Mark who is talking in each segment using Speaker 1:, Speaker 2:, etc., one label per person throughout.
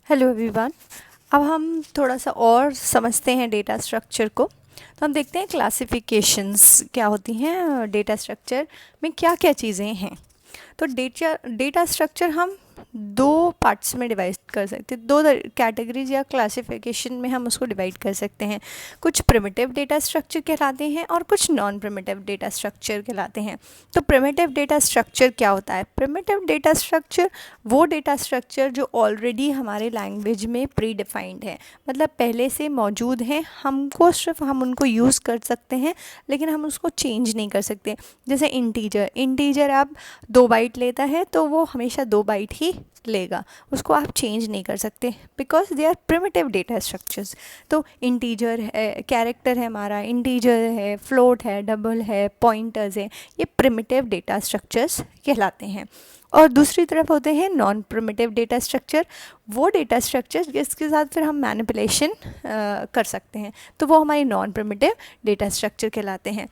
Speaker 1: Hello everyone. अब हम थोड़ा सा और समझते हैं डेटा स्ट्रक्चर को। तो हम देखते हैं क्लासिफिकेशंस क्या होती हैं, डेटा स्ट्रक्चर में क्या क्या चीज़ें हैं। तो डेटा स्ट्रक्चर हम दो पार्ट्स में डिवाइड कर सकते हैं, दो कैटेगरीज या क्लासिफिकेशन में हम उसको डिवाइड कर सकते हैं। कुछ प्रिमिटिव डेटा स्ट्रक्चर कहलाते हैं और कुछ नॉन प्रिमिटिव डेटा स्ट्रक्चर कहलाते हैं। तो प्रिमिटिव डेटा स्ट्रक्चर क्या होता है? प्रिमिटिव डेटा स्ट्रक्चर वो डेटा स्ट्रक्चर जो ऑलरेडी हमारे लैंग्वेज में प्री डिफाइंड है, मतलब पहले से मौजूद हैं, हमको सिर्फ हम उनको यूज़ कर सकते हैं लेकिन हम उसको चेंज नहीं कर सकते। जैसे इंटीजर आप 2 बाइट लेता है तो वो हमेशा 2 बाइट ही लेगा, उसको आप चेंज नहीं कर सकते because they are primitive data structures. तो इंटीजर है, कैरेक्टर है हमारा, इंटीजर है, फ्लोट है, डबल है, पॉइंटर्स है, ये प्रिमिटिव डेटा स्ट्रक्चर्स कहलाते हैं। और दूसरी तरफ होते हैं नॉन प्रिमिटिव डेटा स्ट्रक्चर, वो डेटा स्ट्रक्चर जिसके साथ फिर हम मैनिपुलेशन कर सकते हैं, तो वो हमारी नॉन प्रिमिटिव डेटा स्ट्रक्चर कहलाते हैं।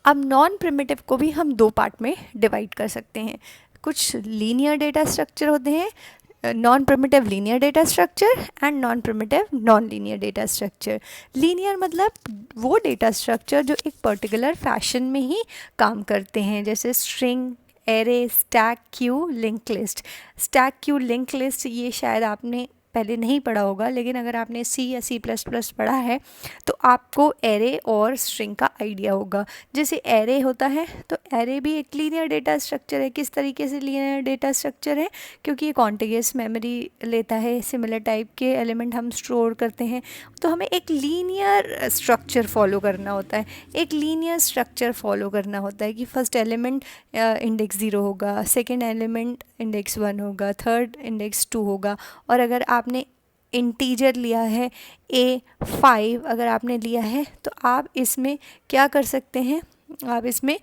Speaker 1: अब नॉन प्रिमिटिव को भी हम 2 पार्ट में डिवाइड कर सकते हैं। कुछ लीनियर डेटा स्ट्रक्चर होते हैं, non primitive linear data structure and non primitive non linear data structure. Linear मतलब वो डेटा स्ट्रक्चर जो एक पर्टिकुलर फैशन में ही काम करते हैं, जैसे string, array, stack, Q, link list. Stack, Q, link list ये शायद आपने पहले नहीं पढ़ा होगा, लेकिन अगर आपने सी या C++ पढ़ा है तो आपको एरे और स्ट्रिंग का आइडिया होगा। जैसे एरे होता है तो एरे भी एक लीनियर डेटा स्ट्रक्चर है। किस तरीके से लीनियर डेटा स्ट्रक्चर है? क्योंकि ये कॉन्टिग्यूअस मेमोरी लेता है, सिमिलर टाइप के एलिमेंट हम स्टोर करते हैं, तो हमें एक लीनियर स्ट्रक्चर फॉलो करना होता है। एक लीनियर स्ट्रक्चर फॉलो करना होता है कि फर्स्ट एलिमेंट इंडेक्स 0 होगा, सेकेंड एलिमेंट इंडेक्स 1 होगा, थर्ड इंडेक्स 2 होगा। और अगर आपने इंटीजर लिया है A5 अगर आपने लिया है तो आप इसमें क्या कर सकते हैं? आप इसमें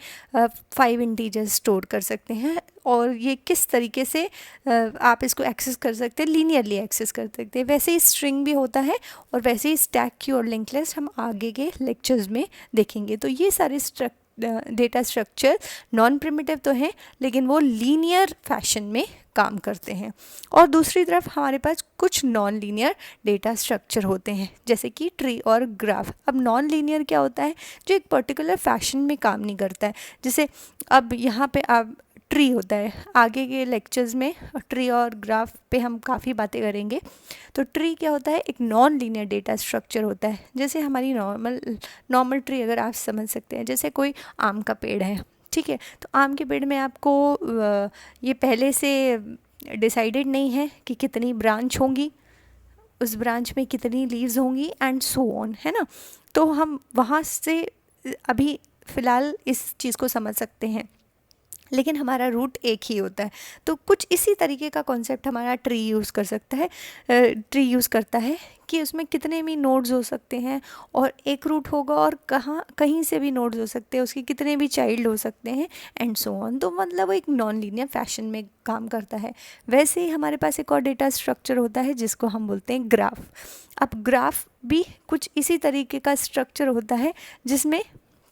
Speaker 1: 5 इंटीजर्स स्टोर कर सकते हैं। और ये किस तरीके से आप इसको एक्सेस कर सकते हैं? लीनियरली एक्सेस कर सकते हैं। वैसे ही स्ट्रिंग भी होता है और वैसे ही स्टैक, क्यू और लिंक लिस्ट हम आगे के लेक्चर्स में देखेंगे। तो ये सारे डेटा स्ट्रक्चर नॉन प्रिमिटिव तो हैं लेकिन वो लीनियर फैशन में काम करते हैं। और दूसरी तरफ हमारे पास कुछ नॉन लीनियर डेटा स्ट्रक्चर होते हैं, जैसे कि ट्री और ग्राफ। अब नॉन लीनियर क्या होता है? जो एक पर्टिकुलर फैशन में काम नहीं करता है। जैसे अब यहाँ पे आप ट्री होता है, आगे के लेक्चर्स में ट्री और ग्राफ पे हम काफ़ी बातें करेंगे। तो ट्री क्या होता है? एक नॉन लीनियर डेटा स्ट्रक्चर होता है। जैसे हमारी नॉर्मल ट्री अगर आप समझ सकते हैं, जैसे कोई आम का पेड़ है, ठीक है, तो आम के पेड़ में आपको ये पहले से डिसाइडेड नहीं है कि कितनी ब्रांच होंगी, उस ब्रांच में कितनी लीव्स होंगी एंड सो ऑन, है ना। तो हम वहाँ से अभी फ़िलहाल इस चीज़ को समझ सकते हैं, लेकिन हमारा रूट एक ही होता है। तो कुछ इसी तरीके का कॉन्सेप्ट हमारा ट्री यूज़ कर सकता है, ट्री यूज़ करता है कि उसमें कितने भी नोड्स हो सकते हैं और एक रूट होगा और कहीं से भी नोड्स हो सकते हैं, उसके कितने भी चाइल्ड हो सकते हैं एंड सो ऑन। तो मतलब वो एक नॉन लीनियर फैशन में काम करता है। वैसे ही हमारे पास एक और डेटा स्ट्रक्चर होता है जिसको हम बोलते हैं ग्राफ। अब ग्राफ भी कुछ इसी तरीके का स्ट्रक्चर होता है जिसमें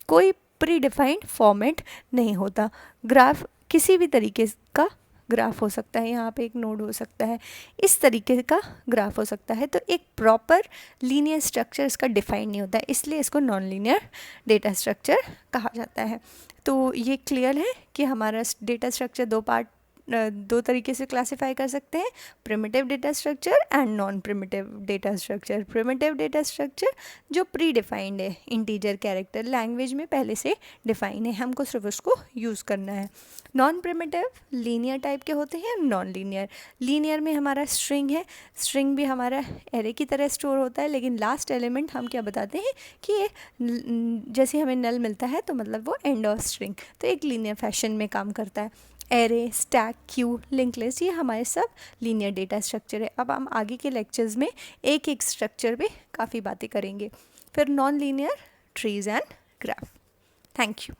Speaker 1: कोई प्री डिफाइंड फॉर्मेट नहीं होता। ग्राफ किसी भी तरीके का ग्राफ हो सकता है, यहाँ पे एक नोड हो सकता है, इस तरीके का ग्राफ हो सकता है। तो एक प्रॉपर लीनियर स्ट्रक्चर इसका डिफाइन नहीं होता है, इसलिए इसको नॉन लीनियर डेटा स्ट्रक्चर कहा जाता है। तो ये क्लियर है कि हमारा डेटा स्ट्रक्चर दो तरीके से क्लासिफाई कर सकते हैं, primitive data structure and non primitive data structure. Primitive data structure जो प्री डिफाइंड है, इंटीजर, कैरेक्टर, लैंग्वेज में पहले से डिफाइन है, हमको सिर्फ उसको यूज़ करना है। नॉन प्रिमिटिव लीनियर टाइप के होते हैं, नॉन लीनियर। लीनियर में हमारा स्ट्रिंग है, स्ट्रिंग भी हमारा एरे की तरह स्टोर होता है, लेकिन लास्ट एलिमेंट हम क्या बताते हैं कि ये जैसे हमें नल मिलता है तो मतलब वो एंड ऑफ स्ट्रिंग, तो एक लीनियर फैशन में काम करता है। Array, stack, Q, link list ये हमारे सब लीनियर डेटा स्ट्रक्चर है। अब हम आगे के लेक्चर्स में एक एक स्ट्रक्चर पे काफ़ी बातें करेंगे। फिर non linear, trees and graph. Thank you.